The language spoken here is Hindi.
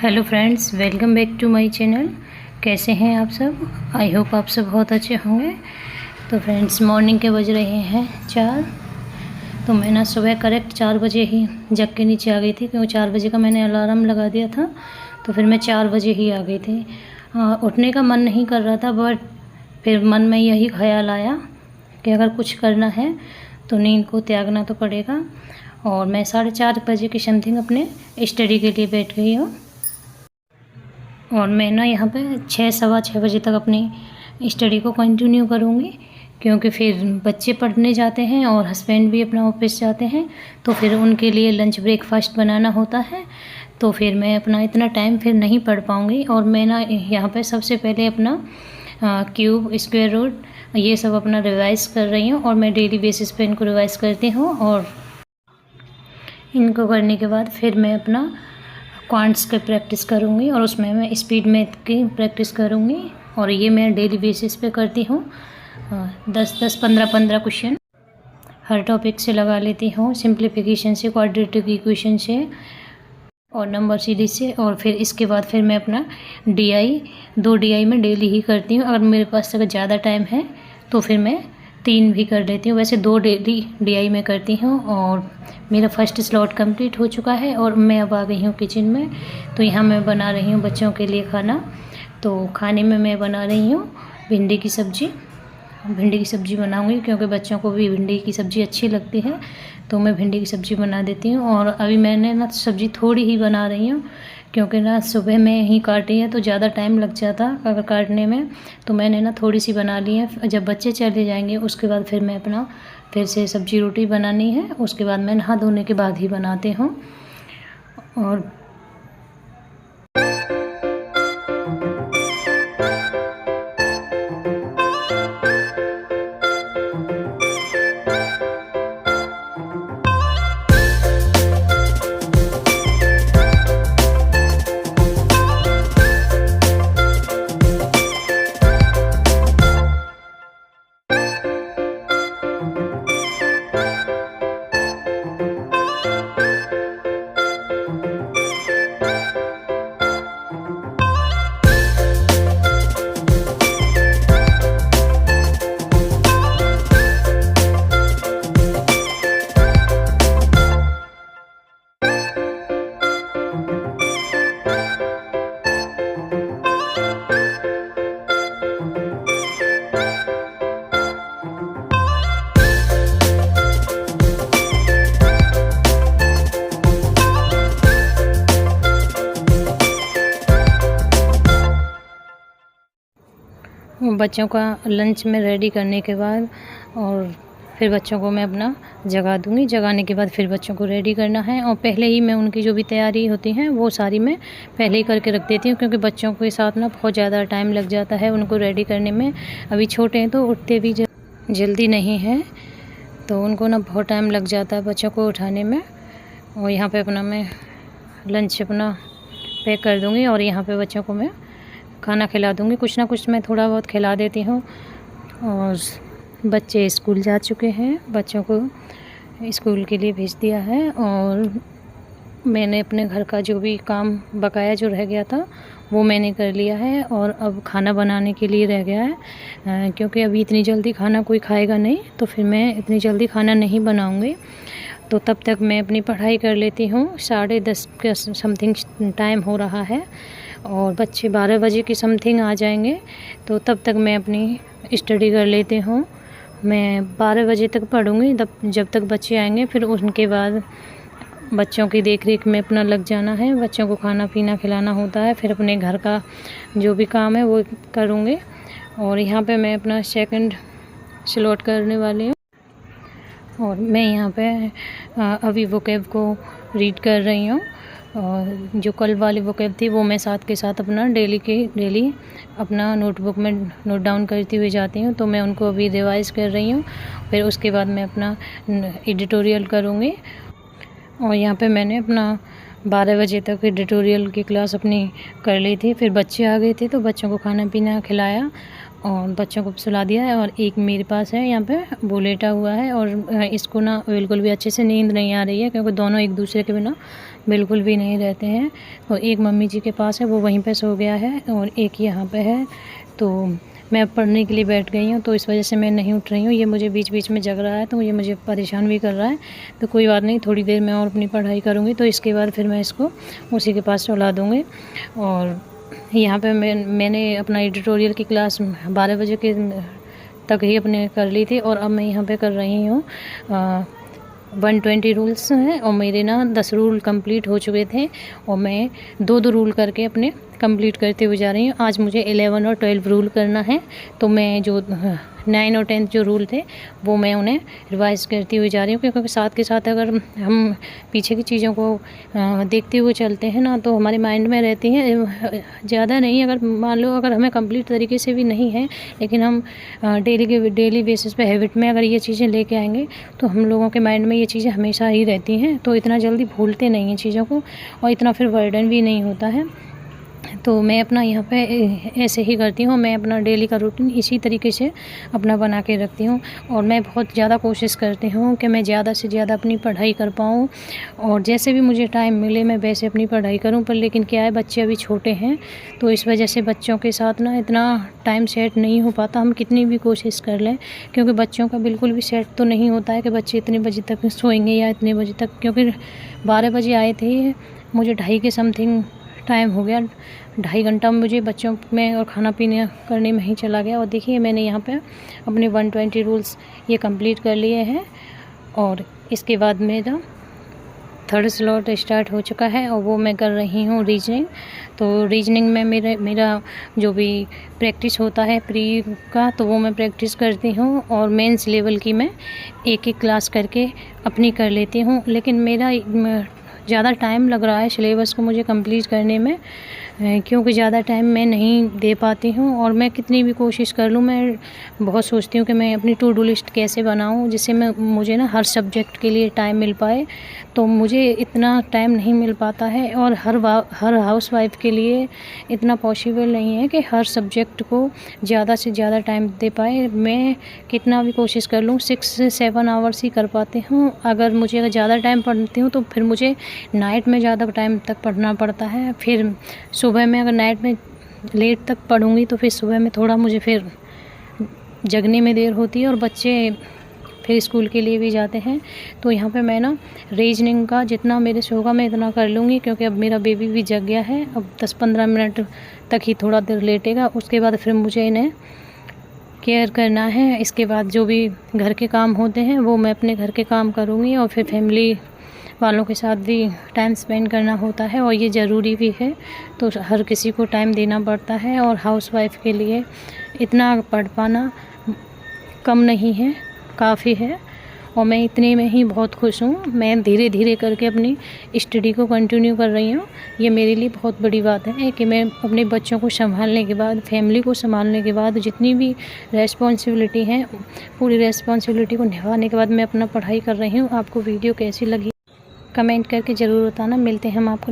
Hello friends, welcome back to my channel. कैसे हैं आप सब? आई होप आप सब बहुत अच्छे होंगे। तो फ्रेंड्स, मॉर्निंग के बज रहे हैं 4। तो मैं ना सुबह करेक्ट 4 बजे ही जग के नीचे आ गई थी, क्योंकि 4 बजे का मैंने अलार्म लगा दिया था। तो फिर मैं 4 बजे ही आ गई थी। उठने का मन नहीं कर रहा था, बट फिर मन में यही ख्याल आया कि अगर कुछ करना है तो नींद को त्यागना तो पड़ेगा। और मैं 4:30 बजे की समथिंग अपने स्टडी के लिए बैठ गई हूँ। और मैं ना यहाँ पे 6 सवा 6 बजे तक अपनी स्टडी को कंटिन्यू करूँगी, क्योंकि फिर बच्चे पढ़ने जाते हैं और हस्बैंड भी अपना ऑफिस जाते हैं, तो फिर उनके लिए लंच ब्रेकफास्ट बनाना होता है। तो फिर मैं अपना इतना टाइम फिर नहीं पढ़ पाऊँगी। और मैं ना यहाँ पे सबसे पहले अपना क्यूब, स्क्वायर रूट, ये सब अपना रिवाइज़ कर रही हूँ। और मैं डेली बेसिस पे इनको रिवाइज़ करती हूँ। और इनको करने के बाद फिर मैं अपना क्वांट्स की प्रैक्टिस करूँगी, और उसमें मैं स्पीड मैथ की प्रैक्टिस करूँगी। और ये मैं डेली बेसिस पे करती हूँ। 10-10, 15-15 क्वेश्चन हर टॉपिक से लगा लेती हूँ, सिंप्लीफिकेशन से, क्वाड्रेटिक इक्वेशन से और नंबर सीरीज से। और फिर इसके बाद फिर मैं अपना दो DI में डेली ही करती हूँ। अगर मेरे पास अगर ज़्यादा टाइम है तो फिर मैं 3 भी कर लेती हूँ। वैसे 2 डेली DI में करती हूँ। और मेरा फर्स्ट स्लॉट कंप्लीट हो चुका है और मैं अब आ गई हूँ किचन में। तो यहाँ मैं बना रही हूँ बच्चों के लिए खाना। तो खाने में मैं बना रही हूँ भिंडी की सब्ज़ी बनाऊँगी, क्योंकि बच्चों को भी भिंडी की सब्ज़ी अच्छी लगती है। तो मैं भिंडी की सब्ज़ी बना देती हूँ। और अभी मैंने ना सब्ज़ी थोड़ी ही बना रही हूँ, क्योंकि ना सुबह में ही काटी है तो ज़्यादा टाइम लग जाता अगर काटने में। तो मैंने ना थोड़ी सी बना ली है। जब बच्चे चले जाएंगे उसके बाद फिर मैं अपना फिर से सब्ज़ी रोटी बनानी है। उसके बाद मैं नहा धोने के बाद ही बनाती हूँ। और बच्चों का लंच में रेडी करने के बाद और फिर बच्चों को मैं अपना जगा दूँगी। जगाने के बाद फिर बच्चों को रेडी करना है। और पहले ही मैं उनकी जो भी तैयारी होती हैं वो सारी मैं पहले ही करके रख देती हूँ, क्योंकि बच्चों के साथ ना बहुत ज़्यादा टाइम लग जाता है उनको रेडी करने में। अभी छोटे हैं तो उठते भी जल्दी नहीं हैं, तो उनको ना बहुत टाइम लग जाता है बच्चों को उठाने में। और यहाँ पर अपना मैं लंच अपना पैक कर दूँगी और यहाँ पर बच्चों को मैं खाना खिला दूँगी। कुछ ना कुछ मैं थोड़ा बहुत खिला देती हूँ। और बच्चे स्कूल जा चुके हैं, बच्चों को स्कूल के लिए भेज दिया है। और मैंने अपने घर का जो भी काम बकाया जो रह गया था वो मैंने कर लिया है। और अब खाना बनाने के लिए रह गया है, क्योंकि अभी इतनी जल्दी खाना कोई खाएगा नहीं, तो फिर मैं इतनी जल्दी खाना नहीं बनाऊँगी। तो तब तक मैं अपनी पढ़ाई कर लेती हूँ। 10:30 का समथिंग टाइम हो रहा है और बच्चे 12 बजे की समथिंग आ जाएंगे, तो तब तक मैं अपनी स्टडी कर लेती हूँ। मैं 12 बजे तक पढ़ूँगी, जब तक बच्चे आएंगे। फिर उनके बाद बच्चों की देख रेख में अपना लग जाना है। बच्चों को खाना पीना खिलाना होता है, फिर अपने घर का जो भी काम है वो करूँगी। और यहाँ पे मैं अपना सेकंड स्लॉट करने वाली हूँ। और मैं यहाँ पे अभी वोकैब को रीड कर रही हूँ। और जो कल वाली वोकैब थी वो मैं साथ के साथ अपना डेली अपना नोटबुक में नोट डाउन करती हुई जाती हूँ। तो मैं उनको अभी रिवाइज़ कर रही हूँ। फिर उसके बाद मैं अपना एडिटोरियल करूँगी। और यहाँ पे मैंने अपना 12 बजे तक एडिटोरियल की क्लास अपनी कर ली थी। फिर बच्चे आ गए थे तो बच्चों को खाना पीना खिलाया। और बच्चों को सुला दिया है और एक मेरे पास है यहाँ पे, वो लेटा हुआ है और इसको ना बिल्कुल भी अच्छे से नींद नहीं आ रही है, क्योंकि दोनों एक दूसरे के बिना बिल्कुल भी नहीं रहते हैं। तो एक मम्मी जी के पास है, वो वहीं पे सो गया है, और एक यहाँ पे है। तो मैं पढ़ने के लिए बैठ गई हूँ, तो इस वजह से मैं नहीं उठ रही हूँ। ये मुझे बीच बीच में जग रहा है, तो ये मुझे परेशान भी कर रहा है। तो कोई बात नहीं, थोड़ी देर मैं और अपनी पढ़ाई करूँगी, तो इसके बाद फिर मैं इसको उसी के पास सुला दूँगी। और यहाँ पे मैंने अपना एडिटोरियल की क्लास 12 बजे के तक ही अपने कर ली थी, और अब मैं यहाँ पे कर रही हूँ 120 रूल्स हैं, और मेरे ना 10 रूल कंप्लीट हो चुके थे, और मैं 2 रूल करके अपने कंप्लीट करते हुए जा रही हूँ। आज मुझे 11 और 12 रूल करना है, तो मैं जो 9 और 10 जो रूल थे वो मैं उन्हें रिवाइज़ करती हुई जा रही हूँ, क्योंकि साथ के साथ अगर हम पीछे की चीज़ों को देखते हुए चलते हैं ना, तो हमारे माइंड में रहती हैं। ज़्यादा नहीं, अगर मान लो अगर हमें कंप्लीट तरीके से भी नहीं है, लेकिन हम डेली बेसिस पे हैबिट में अगर ये चीज़ें लेके आएंगे, तो हम लोगों के माइंड में ये चीज़ें हमेशा ही रहती हैं, तो इतना जल्दी भूलते नहीं हैं चीज़ों को, और इतना फिर बर्डन भी नहीं होता है। तो मैं अपना यहाँ पे ऐसे ही करती हूँ। मैं अपना डेली का रूटीन इसी तरीके से अपना बना के रखती हूँ, और मैं बहुत ज़्यादा कोशिश करती हूँ कि मैं ज़्यादा से ज़्यादा अपनी पढ़ाई कर पाऊँ, और जैसे भी मुझे टाइम मिले मैं वैसे अपनी पढ़ाई करूँ। पर लेकिन क्या है, बच्चे अभी छोटे हैं, तो इस वजह से बच्चों के साथ ना इतना टाइम सेट नहीं हो पाता, हम कितनी भी कोशिश कर लें, क्योंकि बच्चों का बिल्कुल भी सेट तो नहीं होता है कि बच्चे इतने बजे तक सोएंगे या इतने बजे तक। क्योंकि 12 बजे आए थे, मुझे 2:30 के समथिंग टाइम हो गया, 2.5 घंटा मुझे बच्चों में और खाना पीने करने में ही चला गया। और देखिए मैंने यहाँ पे अपने 120 रूल्स ये कंप्लीट कर लिए हैं, और इसके बाद मेरा 3rd स्लॉट स्टार्ट हो चुका है, और वो मैं कर रही हूँ रीजनिंग। तो रीजनिंग में मेरा जो भी प्रैक्टिस होता है प्री का, तो वो मैं प्रैक्टिस करती हूँ, और मेंस लेवल की मैं एक क्लास करके अपनी कर लेती हूँ। लेकिन मेरा ज़्यादा टाइम लग रहा है सिलेबस को मुझे कंप्लीट करने में, क्योंकि ज़्यादा टाइम मैं नहीं दे पाती हूँ, और मैं कितनी भी कोशिश कर लूँ, मैं बहुत सोचती हूँ कि मैं अपनी टू डू लिस्ट कैसे बनाऊँ जिससे मुझे ना हर सब्जेक्ट के लिए टाइम मिल पाए। तो मुझे इतना टाइम नहीं मिल पाता है, और हर हाउसवाइफ के लिए इतना पॉसिबल नहीं है कि हर सब्जेक्ट को ज़्यादा से ज़्यादा टाइम दे पाए। मैं कितना भी कोशिश कर लूँ 6 से 7 आवर्स ही कर पाती हूँ। अगर ज़्यादा टाइम पढ़ती हूँ, तो फिर मुझे नाइट में ज़्यादा टाइम तक पढ़ना पड़ता है। फिर सुबह में अगर नाइट में लेट तक पढ़ूँगी, तो फिर सुबह में थोड़ा मुझे फिर जगने में देर होती है, और बच्चे फिर स्कूल के लिए भी जाते हैं। तो यहाँ पे मैं ना रीजनिंग का जितना मेरे से होगा मैं इतना कर लूँगी, क्योंकि अब मेरा बेबी भी जग गया है। अब 10-15 मिनट तक ही थोड़ा देर लेटेगा, उसके बाद फिर मुझे इन्हें केयर करना है। इसके बाद जो भी घर के काम होते हैं वो मैं अपने घर के काम करूँगी, और फिर फैमिली वालों के साथ भी टाइम स्पेंड करना होता है, और ये ज़रूरी भी है। तो हर किसी को टाइम देना पड़ता है, और हाउसवाइफ के लिए इतना पढ़ पाना कम नहीं है, काफ़ी है, और मैं इतने में ही बहुत खुश हूँ। मैं धीरे धीरे करके अपनी स्टडी को कंटिन्यू कर रही हूँ। ये मेरे लिए बहुत बड़ी बात है कि मैं अपने बच्चों को संभालने के बाद, फैमिली को संभालने के बाद, जितनी भी रेस्पॉन्सिबिलिटी हैं, पूरी रेस्पॉन्सिबिलिटी को निभाने के बाद मैं अपना पढ़ाई कर रही हूँ। आपको वीडियो कैसी लगी कमेंट करके ज़रूर बताना। मिलते हैं हम आपको